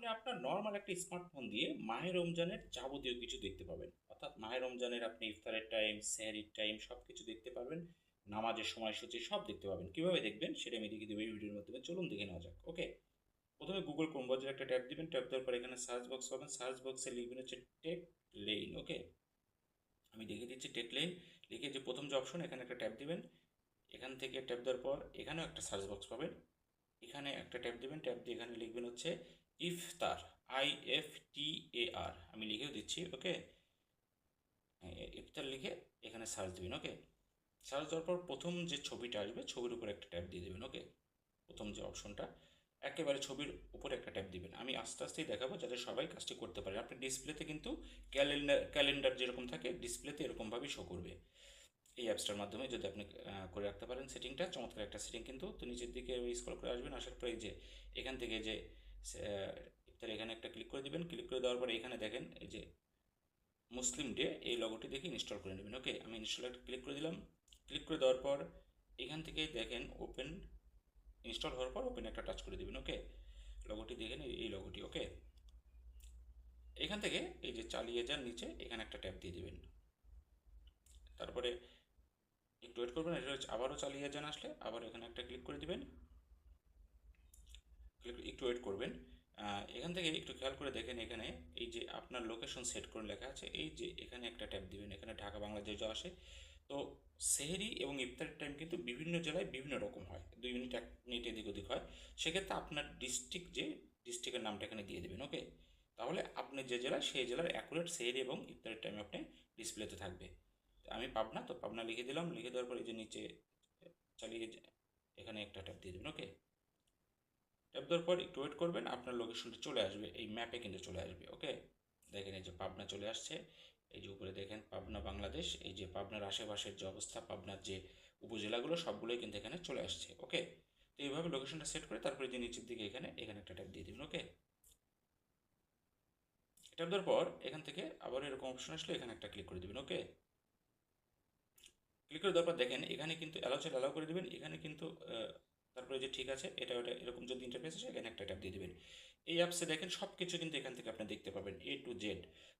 আপনি আপনার নরমাল একটা স্মার্টফোন দিয়ে মাহে রমজানের যাবতীয় কিছু দেখতে পাবেন। অর্থাৎ মাহে রমজানের আপনি ইফতারের টাইম, সেহরির টাইম সব কিছু দেখতে পারবেন। নামাজের সময়সূচি সব দেখতে পাবেন। কিভাবে দেখবেন সেটা আমি দেখিয়ে দেবো এই ভিডিওর মাধ্যমে। চলুন দেখে নেওয়া যাক। ওকে, প্রথমে গুগল ক্রোম ব্রাউজারে একটা ট্যাব দিবেন। ট্যাব দেওয়ার পর এখানে সার্চ বক্স পাবেন। সার্চ বক্সে লিখবেন হচ্ছে টেক লেইন। ওকে, আমি দেখিয়ে দিচ্ছি টেক লেইন লিখে যে প্রথম যে অপশন এখানে একটা ট্যাব দিবেন। এখান থেকে ট্যাব দেওয়ার পর এখানেও একটা সার্চ বক্স পাবেন। এখানে একটা ট্যাব দেবেন। ট্যাব দিয়ে এখানে লিখবেন হচ্ছে ইফতার, IFTAR, আমি লিখেও দিচ্ছি। ওকে, ইফতার লিখে এখানে সার্চ দিবেন। ওকে, সার্চ দেওয়ার পর প্রথম যে ছবিটা আসবে ছবির উপরে একটা ট্যাব দিয়ে দেবেন। ওকে, প্রথম যে অপশনটা একেবারে ছবির উপরে একটা ট্যাব দিবেন। আমি আস্তে আস্তেই দেখাবো যাতে সবাই কাজটি করতে পারে। আপনি ডিসপ্লেতে কিন্তু ক্যালেন্ডার যেরকম থাকে ডিসপ্লেতে এরকমভাবেই শো করবে। এই অ্যাপসটার মাধ্যমে যদি আপনি করে রাখতে পারেন সেটিংটা, চমৎকার একটা সেটিং কিন্তু। তো নিচের দিকে স্ক্রল করে আসবেন, আসার পরে এই যে এখান থেকে যে ইফতার এখানে একটা ক্লিক করে দিবেন। ক্লিক করে দেওয়ার পরে এখানে দেখেন এই যে মুসলিম ডে, এই লগোটি দেখে ইনস্টল করে নেবেন। ওকে, আমি ইনস্টল একটা ক্লিক করে দিলাম। ক্লিক করে দেওয়ার পর এখান থেকে দেখেন ওপেন, ইনস্টল হওয়ার পর ওপেন একটা টাচ করে দেবেন। ওকে, লগোটি দেখেন এই লগোটি। ওকে, এখান থেকে এই যে চালিয়ে যান নিচে এখানে একটা ট্যাপ দিয়ে দিবেন। তারপরে একটু ওয়েট করবেন, এটা আবারও চালিয়ে যান, আসলে আবার এখানে একটা ক্লিক করে দিবেন। একটু ওয়েট করবেন। এখান থেকে একটু খেয়াল করে দেখেন এখানে এই যে আপনার লোকেশন সেট করে লেখা আছে, এই যে এখানে একটা ট্যাপ দিবেন। এখানে ঢাকা বাংলাদেশ যা আসে। তো সেহরি এবং ইফতারের টাইম কিন্তু বিভিন্ন জেলায় বিভিন্ন রকম হয়, 2 মিনিট 1 মিনিট এদিক ওদিক হয়। সেক্ষেত্রে আপনার ডিস্ট্রিক্ট যে ডিস্ট্রিক্টের নামটা এখানে দিয়ে দেবেন। ওকে, তাহলে আপনি যে জেলায় সেই জেলার অ্যাকুরেট সেহরি এবং ইফতারের টাইম আপনি ডিসপ্লেতে থাকবে। আমি পাবনা, তো পাবনা লিখে দিলাম। লিখে দেওয়ার পরে এই যে নিচে চালিয়ে এখানে একটা ট্যাপ দিয়ে দেবেন। ওকে, ট্যাপ দেওয়ার পর একটু ওয়েট করবেন, আপনার লোকেশনটা চলে আসবে, এই ম্যাপে কিন্তু চলে আসবে। ওকে, দেখেন এই যে পাবনা চলে আসছে। এই যে উপরে দেখেন পাবনা বাংলাদেশ, এই যে পাবনার আশেপাশের যে অবস্থা, পাবনার যে উপজেলাগুলো সবগুলোই কিন্তু এখানে চলে আসছে। ওকে, তো এইভাবে লোকেশনটা সেট করে তারপরে যে নিচের দিকে এখানে এখানে একটা ট্যাপ দিয়ে দেবেন। ওকে, ট্যাপ দেওয়ার পর এখান থেকে আবার এরকম অপশন আসলে এখানে একটা ক্লিক করে দেবেন। ওকে, ক্লিক করে দেওয়ার পর দেখেন এখানে কিন্তু অ্যালাউ করে দেবেন। এখানে কিন্তু তারপরে যে ঠিক আছে এটা ওটা এরকম যদি ইন্টারফেস আসে এখানে একটা ট্যাপ দিয়ে দেবেন। এই অ্যাপসে দেখেন সব কিছু কিন্তু এখান থেকে আপনি দেখতে পাবেন, A to Z,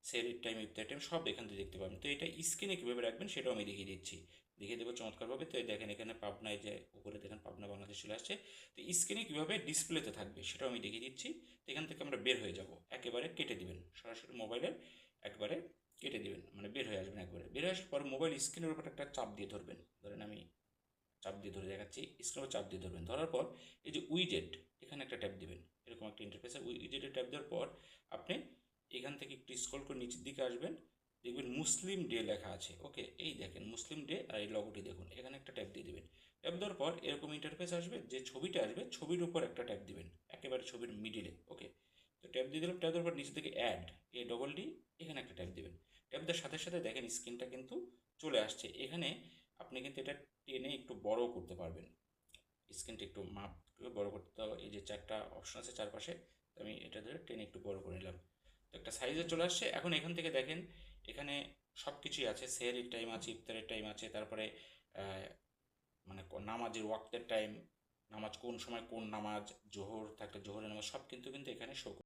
সেলির টাইম, ইফতার টাইম সব এখান থেকে দেখতে পাবেন। তো এটা স্ক্রিনে কীভাবে রাখবেন সেটাও আমি দেখিয়ে দিচ্ছি, দেখিয়ে দেবো চমৎকারভাবে। তো এই দেখেন এখানে পাবনায় যে উপরে দেখেন পাবনা বাংলাদেশ চলে আসছে। তো স্ক্রিনে কীভাবে ডিসপ্লেতে থাকবে সেটাও আমি দেখিয়ে দিচ্ছি। তো এখান থেকে আমরা বের হয়ে যাব, একেবারে কেটে দিবেন সরাসরি মোবাইলের, একবারে কেটে দিবেন, মানে বের হয়ে আসবেন। একবারে বের হয়ে আসার পর মোবাইল স্ক্রিনের উপর একটা চাপ দিয়ে ধরবেন। ধরেন আমি চাপ দিয়ে ধরে দেখাচ্ছি, স্ক্রিনের চাপ দিয়ে ধরবেন। ধরার পর এই যে উইজেট এখানে একটা ট্যাপ দিবেন। এরকম একটা ইন্টারফেসে উইজেটে ট্যাপ দেওয়ার পর আপনি এখান থেকে একটু স্ক্রল করে নিচের দিকে আসবেন, দেখবেন মুসলিম ডে লেখা আছে। ওকে, এই দেখেন মুসলিম ডে আর এই লগোটি দেখুন, এখানে একটা ট্যাপ দিয়ে দেবেন। ট্যাপ দেওয়ার পর এরকম ইন্টারফেস আসবে, যে ছবিটা আসবে ছবির উপর একটা ট্যাপ দিবেন, একেবারে ছবির মিডিলে। ওকে, তো ট্যাপ দিয়ে দিলাম। ট্যাপ দেওয়ার পর নিচে থেকে ADD এখানে একটা ট্যাপ দিবেন। ট্যাপ দেওয়ার সাথে সাথে দেখেন স্ক্রিনটা কিন্তু চলে আসছে। এখানে আপনি কিন্তু এটা টেনে একটু বড় করতে পারবেন, স্ক্রিনটা একটু মাপ বড় করতে। তো এই যে 4টা অপশন আছে চারপাশে, তো আমি এটা ধরে টেনে একটু বড় করে নিলাম। তো একটা সাইজে চলে আসছে। এখন এখান থেকে দেখেন এখানে সব কিছুই আছে, সেহরির টাইম আছে, ইফতারের টাইম আছে, তারপরে মানে নামাজের ওয়াক্তের টাইম, নামাজ কোন সময় কোন নামাজ, জোহর থাকলে জোহরের নামাজ সব কিন্তু কিন্তু এখানে শো